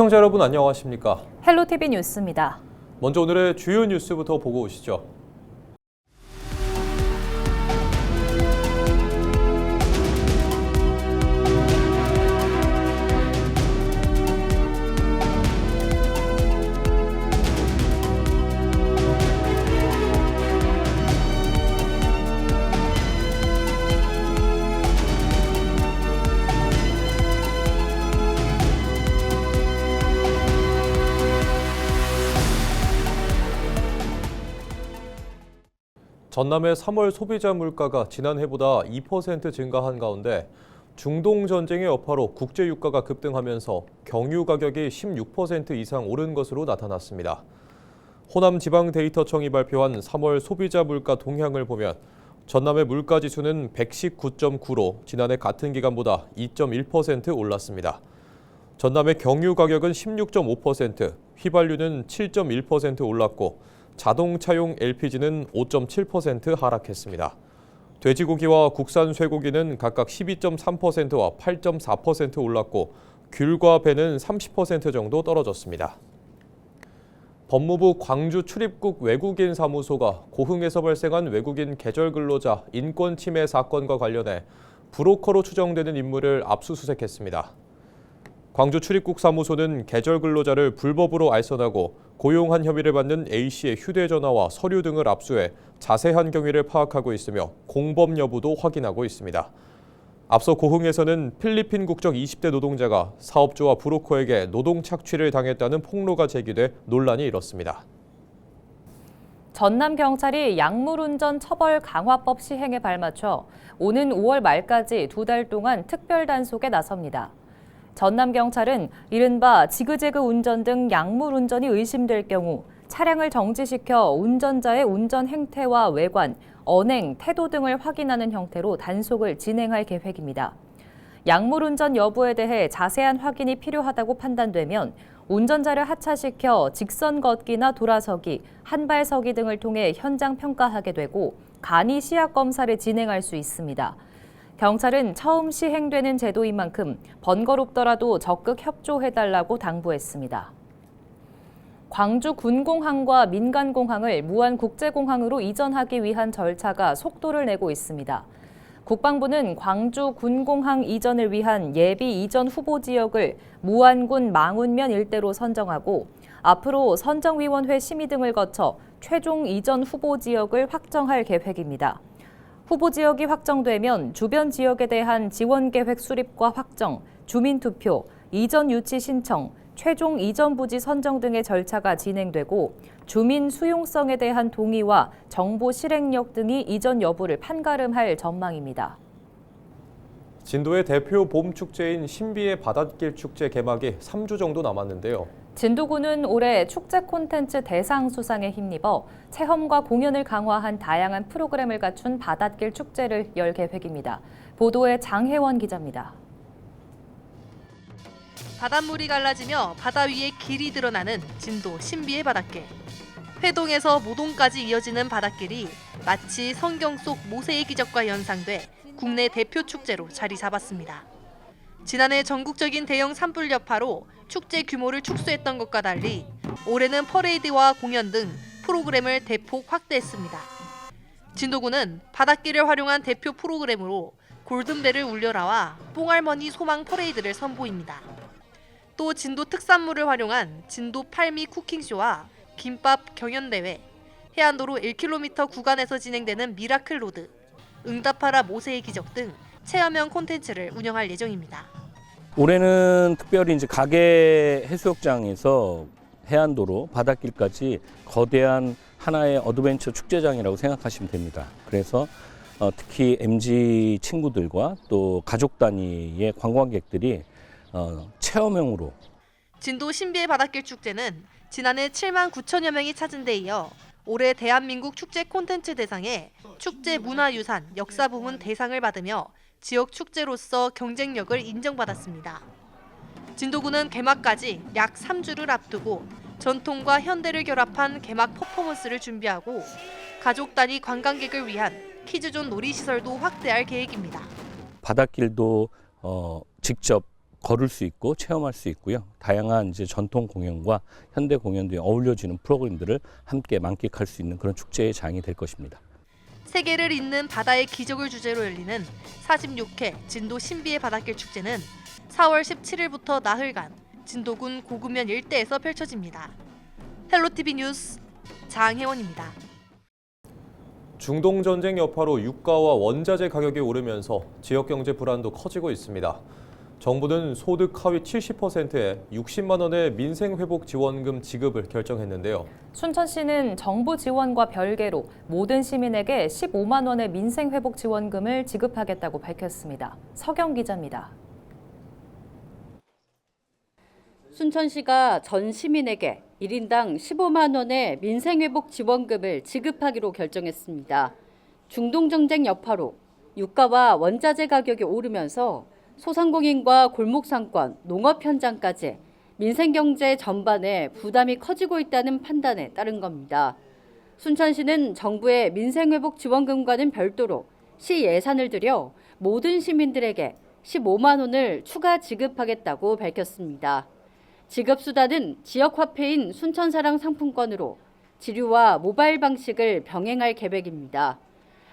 시청자 여러분 안녕하십니까? 헬로티비 뉴스입니다. 먼저 오늘의 주요 뉴스부터 보고 오시죠. 전남의 3월 소비자 물가가 지난해보다 2% 증가한 가운데 중동 전쟁의 여파로 국제 유가가 급등하면서 경유 가격이 16% 이상 오른 것으로 나타났습니다. 호남지방데이터청이 발표한 3월 소비자 물가 동향을 보면 전남의 물가 지수는 119.9로 지난해 같은 기간보다 2.1% 올랐습니다. 전남의 경유 가격은 16.5%, 휘발유는 7.1% 올랐고 자동차용 LPG는 5.7% 하락했습니다. 돼지고기와 국산 쇠고기는 각각 12.3%와 8.4% 올랐고 귤과 배는 30% 정도 떨어졌습니다. 법무부 광주 출입국 외국인 사무소가 고흥에서 발생한 외국인 계절 근로자 인권 침해 사건과 관련해 브로커로 추정되는 인물을 압수수색했습니다. 광주 출입국 사무소는 계절 근로자를 불법으로 알선하고 고용한 혐의를 받는 A씨의 휴대전화와 서류 등을 압수해 자세한 경위를 파악하고 있으며 공범 여부도 확인하고 있습니다. 앞서 고흥에서는 필리핀 국적 20대 노동자가 사업주와 브로커에게 노동 착취를 당했다는 폭로가 제기돼 논란이 일었습니다. 전남경찰이 약물운전 처벌 강화법 시행에 발맞춰 오는 5월 말까지 2달 동안 특별단속에 나섭니다. 전남경찰은 이른바 지그재그 운전 등 약물 운전이 의심될 경우 차량을 정지시켜 운전자의 운전 행태와 외관, 언행, 태도 등을 확인하는 형태로 단속을 진행할 계획입니다. 약물 운전 여부에 대해 자세한 확인이 필요하다고 판단되면 운전자를 하차시켜 직선 걷기나 돌아서기, 한발서기 등을 통해 현장 평가하게 되고 간이 시약 검사를 진행할 수 있습니다. 경찰은 처음 시행되는 제도인 만큼 번거롭더라도 적극 협조해달라고 당부했습니다. 광주 군공항과 민간공항을 무안국제공항으로 이전하기 위한 절차가 속도를 내고 있습니다. 국방부는 광주 군공항 이전을 위한 예비 이전 후보 지역을 무안군 망운면 일대로 선정하고 앞으로 선정위원회 심의 등을 거쳐 최종 이전 후보 지역을 확정할 계획입니다. 후보 지역이 확정되면 주변 지역에 대한 지원 계획 수립과 확정, 주민 투표, 이전 유치 신청, 최종 이전 부지 선정 등의 절차가 진행되고 주민 수용성에 대한 동의와 정보 실행력 등이 이전 여부를 판가름할 전망입니다. 진도의 대표 봄 축제인 신비의 바닷길 축제 개막이 3주 정도 남았는데요. 진도구는 올해 축제 콘텐츠 대상 수상에 힘입어 체험과 공연을 강화한 다양한 프로그램을 갖춘 바닷길 축제를 열 계획입니다. 보도에 장혜원 기자입니다. 바닷물이 갈라지며 바다 위에 길이 드러나는 진도 신비의 바닷길. 회동에서 모동까지 이어지는 바닷길이 마치 성경 속 모세의 기적과 연상돼 국내 대표 축제로 자리 잡았습니다. 지난해 전국적인 대형 산불 여파로 축제 규모를 축소했던 것과 달리 올해는 퍼레이드와 공연 등 프로그램을 대폭 확대했습니다. 진도구는 바닷길을 활용한 대표 프로그램으로 골든벨을 울려라와 뽕할머니 소망 퍼레이드를 선보입니다. 또 진도 특산물을 활용한 진도 팔미 쿠킹쇼와 김밥 경연대회, 해안도로 1km 구간에서 진행되는 미라클 로드, 응답하라 모세의 기적 등 체험형 콘텐츠를 운영할 예정입니다. 올해는 특별히 이제 가계 해수욕장에서 해안도로 바닷길까지 거대한 하나의 어드벤처 축제장이라고 생각하시면 됩니다. 그래서 특히 MZ 친구들과 또 가족 단위의 관광객들이 체험형으로 진도 신비의 바닷길 축제는 지난해 7만 9천여 명이 찾은 데 이어 올해 대한민국 축제 콘텐츠 대상에 축제 문화유산 역사 부문 대상을 받으며 지역 축제로서 경쟁력을 인정받았습니다. 진도구는 개막까지 약 3주를 앞두고 전통과 현대를 결합한 개막 퍼포먼스를 준비하고 가족 단위 관광객을 위한 키즈존 놀이시설도 확대할 계획입니다. 바닷길도 직접 걸을 수 있고 체험할 수 있고요. 다양한 이제 전통 공연과 현대 공연들이 어울려지는 프로그램들을 함께 만끽할 수 있는 그런 축제의 장이 될 것입니다. 세계를 잇는 바다의 기적을 주제로 열리는 46회 진도 신비의 바닷길 축제는 4월 17일부터 나흘간 진도군 고구면 일대에서 펼쳐집니다. 헬로티비 뉴스 장혜원입니다. 중동 전쟁 여파로 유가와 원자재 가격이 오르면서 지역 경제 불안도 커지고 있습니다. 정부는 소득 하위 70%에 60만 원의 민생회복 지원금 지급을 결정했는데요. 순천시는 정부 지원과 별개로 모든 시민에게 15만 원의 민생회복 지원금을 지급하겠다고 밝혔습니다. 서경 기자입니다. 순천시가 전 시민에게 1인당 15만 원의 민생회복 지원금을 지급하기로 결정했습니다. 중동전쟁 여파로 유가와 원자재 가격이 오르면서 소상공인과 골목상권, 농업 현장까지 민생경제 전반에 부담이 커지고 있다는 판단에 따른 겁니다. 순천시는 정부의 민생회복 지원금과는 별도로 시 예산을 들여 모든 시민들에게 15만 원을 추가 지급하겠다고 밝혔습니다. 지급수단은 지역화폐인 순천사랑 상품권으로 지류와 모바일 방식을 병행할 계획입니다.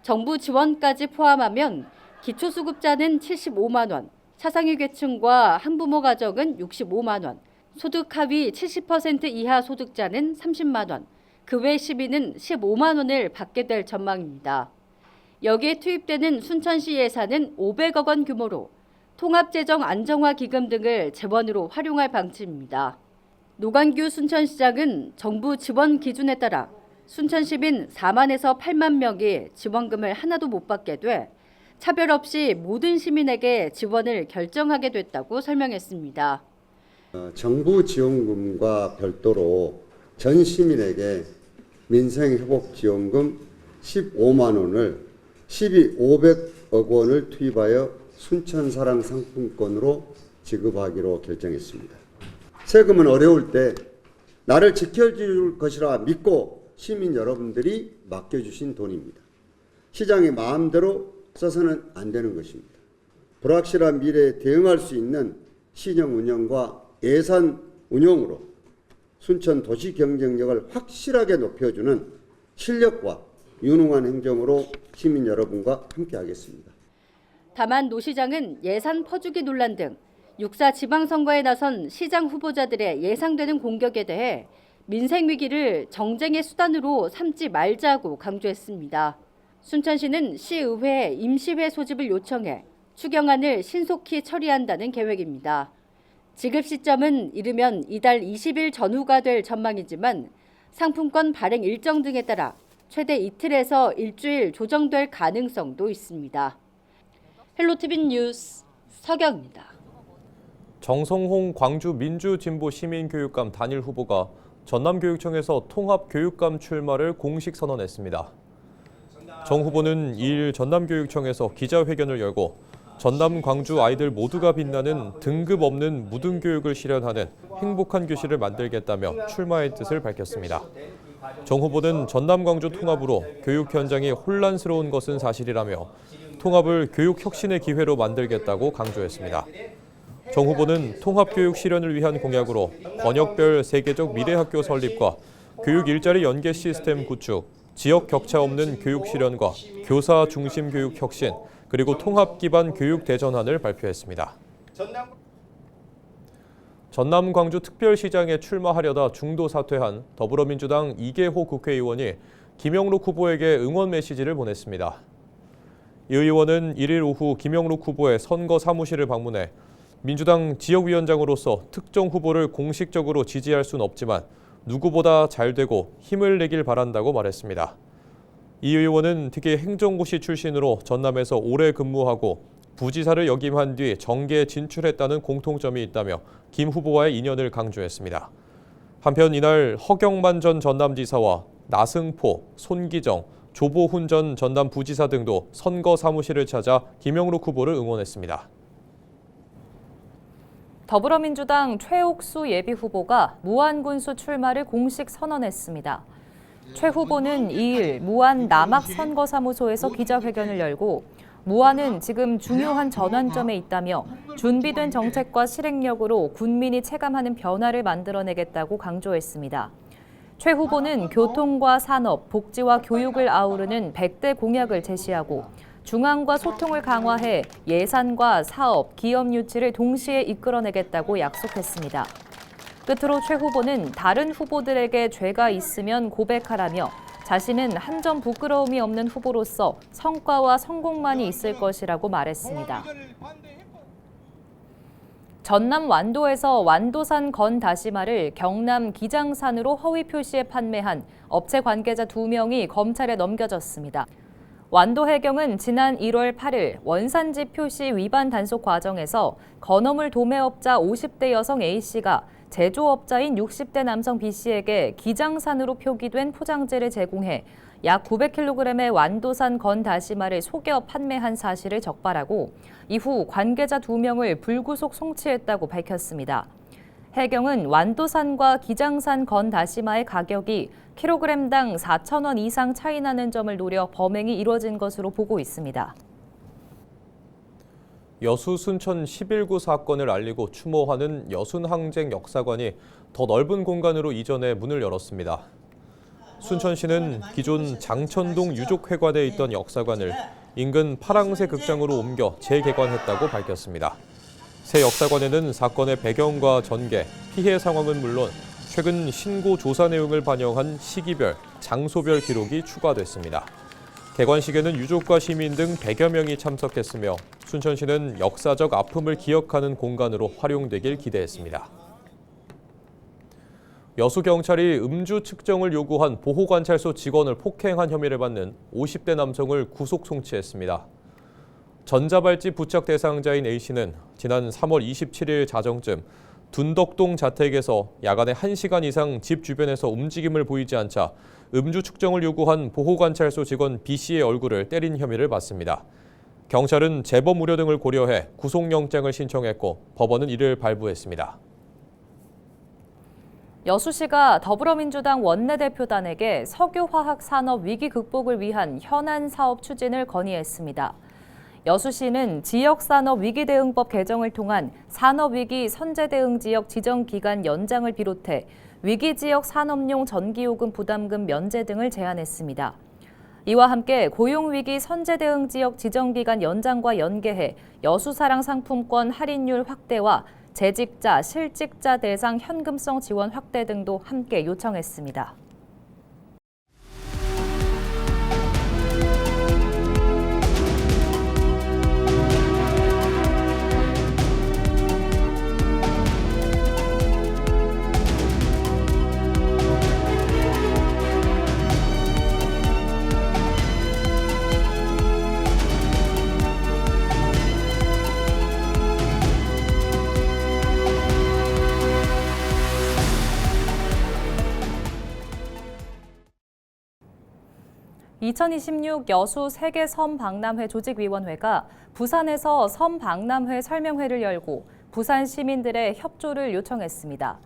정부 지원까지 포함하면 기초수급자는 75만 원, 차상위 계층과 한부모 가정은 65만 원, 소득 하위 70% 이하 소득자는 30만 원, 그 외 시민은 15만 원을 받게 될 전망입니다. 여기에 투입되는 순천시 예산은 500억 원 규모로 통합재정 안정화 기금 등을 재원으로 활용할 방침입니다. 노관규 순천시장은 정부 지원 기준에 따라 순천 시민 4만에서 8만 명이 지원금을 하나도 못 받게 돼 차별 없이 모든 시민에게 지원을 결정하게 됐다고 설명했습니다. 정부 지원금과 별도로 전 시민에게 민생회복지원금 15만 원을 500억 원을 투입하여 순천사랑 상품권으로 지급하기로 결정했습니다. 세금은 어려울 때 나를 지켜줄 것이라 믿고 시민 여러분들이 맡겨주신 돈입니다. 시장이 마음대로 써서는 안 되는 것입니다. 불확실한 미래에 대응할 수 있는 시정 운영과 예산 운영으로 순천 도시 경쟁력을 확실하게 높여주는 실력과 유능한 행정으로 시민 여러분과 함께하겠습니다. 다만 노 시장은 예산 퍼주기 논란 등 6.4 지방선거에 나선 시장 후보자들의 예상되는 공격에 대해 민생 위기를 정쟁의 수단으로 삼지 말자고 강조했습니다. 순천시는 시의회에 임시회 소집을 요청해 추경안을 신속히 처리한다는 계획입니다. 지급 시점은 이르면 이달 20일 전후가 될 전망이지만 상품권 발행 일정 등에 따라 최대 이틀에서 일주일 조정될 가능성도 있습니다. 헬로티비 뉴스 서경입니다. 정성홍 광주 민주진보시민교육감 단일 후보가 전남교육청에서 통합교육감 출마를 공식 선언했습니다. 정 후보는 2일 전남교육청에서 기자회견을 열고 전남 광주 아이들 모두가 빛나는 등급 없는 무등교육을 실현하는 행복한 교실을 만들겠다며 출마의 뜻을 밝혔습니다. 정 후보는 전남 광주 통합으로 교육 현장이 혼란스러운 것은 사실이라며 통합을 교육 혁신의 기회로 만들겠다고 강조했습니다. 정 후보는 통합교육 실현을 위한 공약으로 권역별 세계적 미래학교 설립과 교육 일자리 연계 시스템 구축, 지역 격차 없는 교육 실현과 교사 중심 교육 혁신, 그리고 통합 기반 교육 대전환을 발표했습니다. 전남 광주 특별시장에 출마하려다 중도 사퇴한 더불어민주당 이계호 국회의원이 김영록 후보에게 응원 메시지를 보냈습니다. 이 의원은 1일 오후 김영록 후보의 선거 사무실을 방문해 민주당 지역위원장으로서 특정 후보를 공식적으로 지지할 수는 없지만 누구보다 잘 되고 힘을 내길 바란다고 말했습니다. 이 의원은 특히 행정고시 출신으로 전남에서 오래 근무하고 부지사를 역임한 뒤 정계에 진출했다는 공통점이 있다며 김 후보와의 인연을 강조했습니다. 한편 이날 허경만 전 전남지사와 나승포, 손기정, 조보훈 전 전남부지사 등도 선거 사무실을 찾아 김영록 후보를 응원했습니다. 더불어민주당 최옥수 예비후보가 무안군수 출마를 공식 선언했습니다. 최 후보는 2일 무안 남학 선거사무소에서 기자회견을 열고 무안은 지금 중요한 전환점에 있다며 준비된 정책과 실행력으로 군민이 체감하는 변화를 만들어내겠다고 강조했습니다. 최 후보는 교통과 산업, 복지와 교육을 아우르는 100대 공약을 제시하고 중앙과 소통을 강화해 예산과 사업, 기업 유치를 동시에 이끌어내겠다고 약속했습니다. 끝으로 최 후보는 다른 후보들에게 죄가 있으면 고백하라며 자신은 한 점 부끄러움이 없는 후보로서 성과와 성공만이 있을 것이라고 말했습니다. 전남 완도에서 완도산 건 다시마를 경남 기장산으로 허위 표시해 판매한 업체 관계자 2명이 검찰에 넘겨졌습니다. 완도해경은 지난 1월 8일 원산지 표시 위반 단속 과정에서 건어물 도매업자 50대 여성 A씨가 제조업자인 60대 남성 B씨에게 기장산으로 표기된 포장지를 제공해 약 900kg의 완도산 건 다시마를 속여 판매한 사실을 적발하고 이후 관계자 2명을 불구속 송치했다고 밝혔습니다. 해경은 완도산과 기장산 건 다시마의 가격이 킬로그램당 4,000원 이상 차이 나는 점을 노려 범행이 이뤄진 것으로 보고 있습니다. 여수 순천 11구 사건을 알리고 추모하는 여순항쟁 역사관이 더 넓은 공간으로 이전해 문을 열었습니다. 순천시는 기존 장천동 유족회관에 있던 역사관을 인근 파랑새 극장으로 옮겨 재개관했다고 밝혔습니다. 새 역사관에는 사건의 배경과 전개, 피해 상황은 물론 최근 신고 조사 내용을 반영한 시기별, 장소별 기록이 추가됐습니다. 개관식에는 유족과 시민 등 100여 명이 참석했으며 순천시는 역사적 아픔을 기억하는 공간으로 활용되길 기대했습니다. 여수경찰이 음주 측정을 요구한 보호관찰소 직원을 폭행한 혐의를 받는 50대 남성을 구속 송치했습니다. 전자발찌 부착 대상자인 A씨는 지난 3월 27일 자정쯤 둔덕동 자택에서 야간에 1시간 이상 집 주변에서 움직임을 보이지 않자 음주 측정을 요구한 보호관찰소 직원 B씨의 얼굴을 때린 혐의를 받습니다. 경찰은 재범 우려 등을 고려해 구속영장을 신청했고 법원은 이를 발부했습니다. 여수시가 더불어민주당 원내대표단에게 석유화학 산업 위기 극복을 위한 현안 사업 추진을 건의했습니다. 여수시는 지역산업 위기대응법 개정을 통한 산업위기 선제대응지역 지정기간 연장을 비롯해 위기지역 산업용 전기요금 부담금 면제 등을 제안했습니다. 이와 함께 고용위기 선제대응지역 지정기간 연장과 연계해 여수사랑 상품권 할인율 확대와 재직자, 실직자 대상 현금성 지원 확대 등도 함께 요청했습니다. (2026) 여수 세계 섬박람회 조직위원회가 부산에서 섬박람회 설명회를 열고 부산 시민들의 협조를 요청했습니다.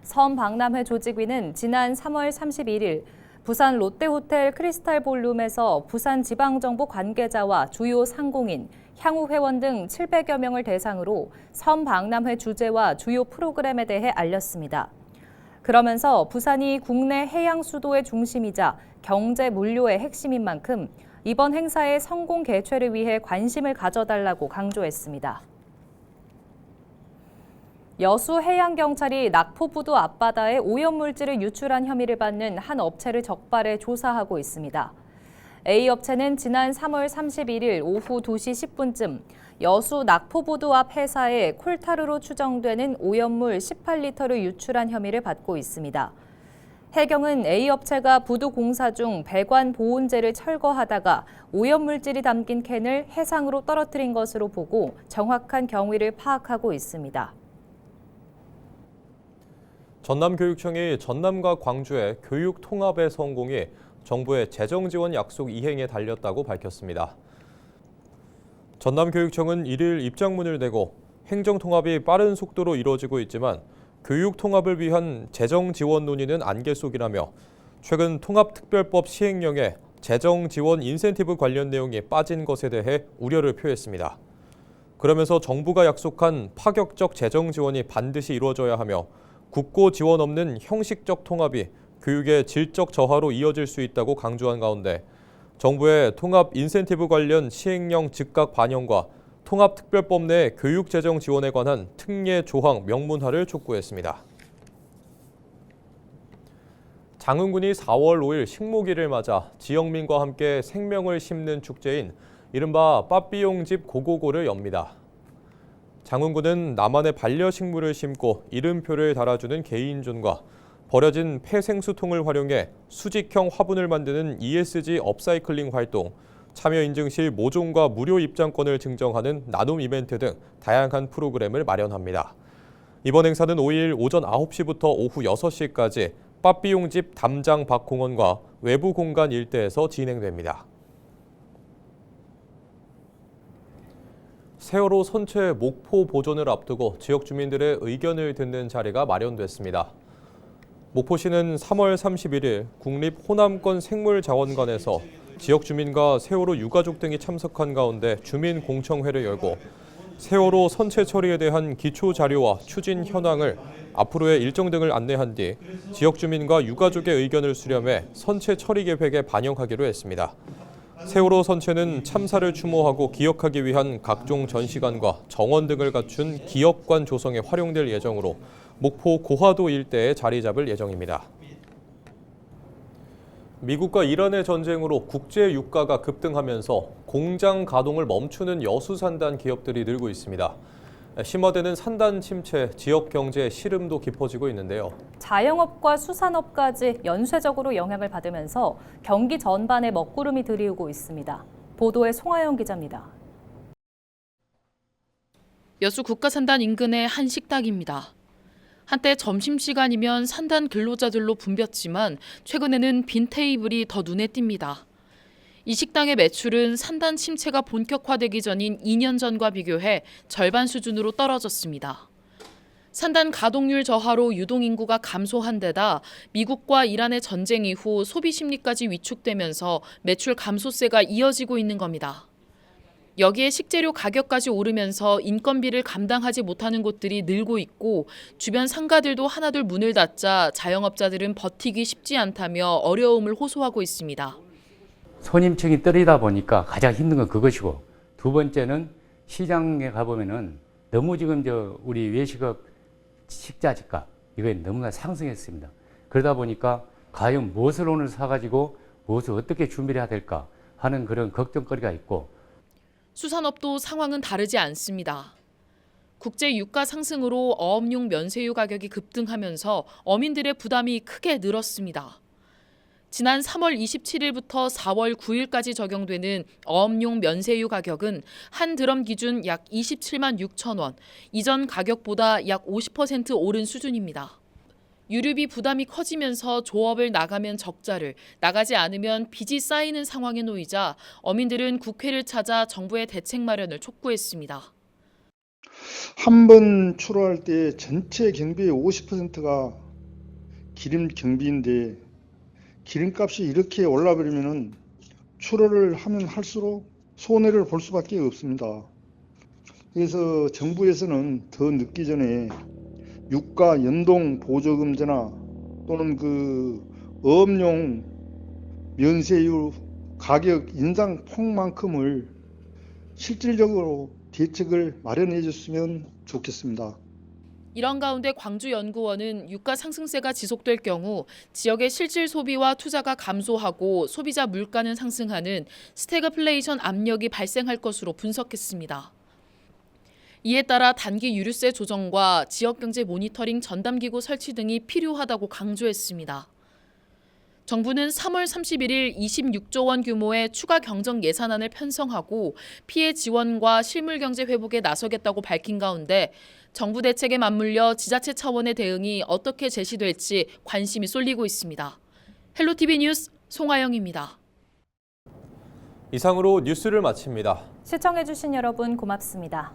섬박람회 조직위는 지난 3월 31일 부산 롯데호텔 크리스탈볼룸에서 부산지방정부 관계자와 주요 상공인, 향후회원 등 700여 명을 대상으로 섬박람회 주제와 주요 프로그램에 대해 알렸습니다. 그러면서 부산이 국내 해양 수도의 중심이자 경제 물류의 핵심인 만큼 이번 행사의 성공 개최를 위해 관심을 가져달라고 강조했습니다. 여수해양경찰이 낙포부두 앞바다에 오염물질을 유출한 혐의를 받는 한 업체를 적발해 조사하고 있습니다. A업체는 지난 3월 31일 오후 2시 10분쯤 여수 낙포부두 앞 해사에 콜타르로 추정되는 오염물 18리터를 유출한 혐의를 받고 있습니다. 해경은 A업체가 부두 공사 중 배관 보온재를 철거하다가 오염물질이 담긴 캔을 해상으로 떨어뜨린 것으로 보고 정확한 경위를 파악하고 있습니다. 전남교육청이 전남과 광주의 교육 통합의 성공이 정부의 재정 지원 약속 이행에 달렸다고 밝혔습니다. 전남교육청은 1일 입장문을 내고 행정 통합이 빠른 속도로 이루어지고 있지만 교육 통합을 위한 재정 지원 논의는 안개 속이라며 최근 통합특별법 시행령에 재정 지원 인센티브 관련 내용이 빠진 것에 대해 우려를 표했습니다. 그러면서 정부가 약속한 파격적 재정 지원이 반드시 이루어져야 하며 국고 지원 없는 형식적 통합이 교육의 질적 저하로 이어질 수 있다고 강조한 가운데 정부의 통합 인센티브 관련 시행령 즉각 반영과 통합특별법 내 교육재정 지원에 관한 특례 조항 명문화를 촉구했습니다. 장흥군이 4월 5일 식목일을 맞아 지역민과 함께 생명을 심는 축제인 이른바 빠삐용집 고고고를 엽니다. 장흥군은 나만의 반려식물을 심고 이름표를 달아주는 개인존과 버려진 폐생수통을 활용해 수직형 화분을 만드는 ESG 업사이클링 활동, 참여 인증 시 모종과 무료 입장권을 증정하는 나눔 이벤트 등 다양한 프로그램을 마련합니다. 이번 행사는 5일 오전 9시부터 오후 6시까지 빠삐용집 담장 밖공원과 외부 공간 일대에서 진행됩니다. 세월호 선체 목포 보존을 앞두고 지역 주민들의 의견을 듣는 자리가 마련됐습니다. 목포시는 3월 31일 국립호남권 생물자원관에서 지역 주민과 세월호 유가족 등이 참석한 가운데 주민 공청회를 열고 세월호 선체 처리에 대한 기초 자료와 추진 현황을 앞으로의 일정 등을 안내한 뒤 지역 주민과 유가족의 의견을 수렴해 선체 처리 계획에 반영하기로 했습니다. 세월호 선체는 참사를 추모하고 기억하기 위한 각종 전시관과 정원 등을 갖춘 기업관 조성에 활용될 예정으로 목포 고화도 일대에 자리 잡을 예정입니다. 미국과 이란의 전쟁으로 국제 유가가 급등하면서 공장 가동을 멈추는 여수산단 기업들이 늘고 있습니다. 심화되는 산단 침체, 지역 경제의 시름도 깊어지고 있는데요. 자영업과 수산업까지 연쇄적으로 영향을 받으면서 경기 전반에 먹구름이 들이우고 있습니다. 보도에 송하영 기자입니다. 여수 국가산단 인근의 한 식당입니다. 한때 점심시간이면 산단 근로자들로 붐볐지만 최근에는 빈 테이블이 더 눈에 띕니다. 이 식당의 매출은 산단 침체가 본격화되기 전인 2년 전과 비교해 절반 수준으로 떨어졌습니다. 산단 가동률 저하로 유동인구가 감소한 데다 미국과 이란의 전쟁 이후 소비 심리까지 위축되면서 매출 감소세가 이어지고 있는 겁니다. 여기에 식재료 가격까지 오르면서 인건비를 감당하지 못하는 곳들이 늘고 있고 주변 상가들도 하나둘 문을 닫자 자영업자들은 버티기 쉽지 않다며 어려움을 호소하고 있습니다. 손님층이 떨어지다 보니까 가장 힘든 건 그것이고 두 번째는 시장에 가보면은 너무 지금 우리 외식업 식자재값 이게 너무나 상승했습니다. 그러다 보니까 과연 무엇을 오늘 사가지고 무엇을 어떻게 준비를 해야 될까 하는 그런 걱정거리가 있고 수산업도 상황은 다르지 않습니다. 국제 유가 상승으로 어업용 면세유 가격이 급등하면서 어민들의 부담이 크게 늘었습니다. 지난 3월 27일부터 4월 9일까지 적용되는 어업용 면세유 가격은 한 드럼 기준 약 27만 6천 원, 이전 가격보다 약 50% 오른 수준입니다. 유류비 부담이 커지면서 조업을 나가면 적자를, 나가지 않으면 빚이 쌓이는 상황에 놓이자 어민들은 국회를 찾아 정부의 대책 마련을 촉구했습니다. 한 번 출하할 때 전체 경비의 50%가 기름 경비인데 기름값이 이렇게 올라버리면 출하를 하면 할수록 손해를 볼 수밖에 없습니다. 그래서 정부에서는 더 늦기 전에 유가 연동 보조금제나 또는 어업용 면세유 가격 인상 폭만큼을 실질적으로 대책을 마련해 줬으면 좋겠습니다. 이런 가운데 광주연구원은 유가 상승세가 지속될 경우 지역의 실질 소비와 투자가 감소하고 소비자 물가는 상승하는 스태그플레이션 압력이 발생할 것으로 분석했습니다. 이에 따라 단기 유류세 조정과 지역경제 모니터링 전담기구 설치 등이 필요하다고 강조했습니다. 정부는 3월 31일 26조 원 규모의 추가 경정 예산안을 편성하고 피해 지원과 실물경제 회복에 나서겠다고 밝힌 가운데 정부 대책에 맞물려 지자체 차원의 대응이 어떻게 제시될지 관심이 쏠리고 있습니다. 헬로티비 뉴스 송하영입니다. 이상으로 뉴스를 마칩니다. 시청해주신 여러분 고맙습니다.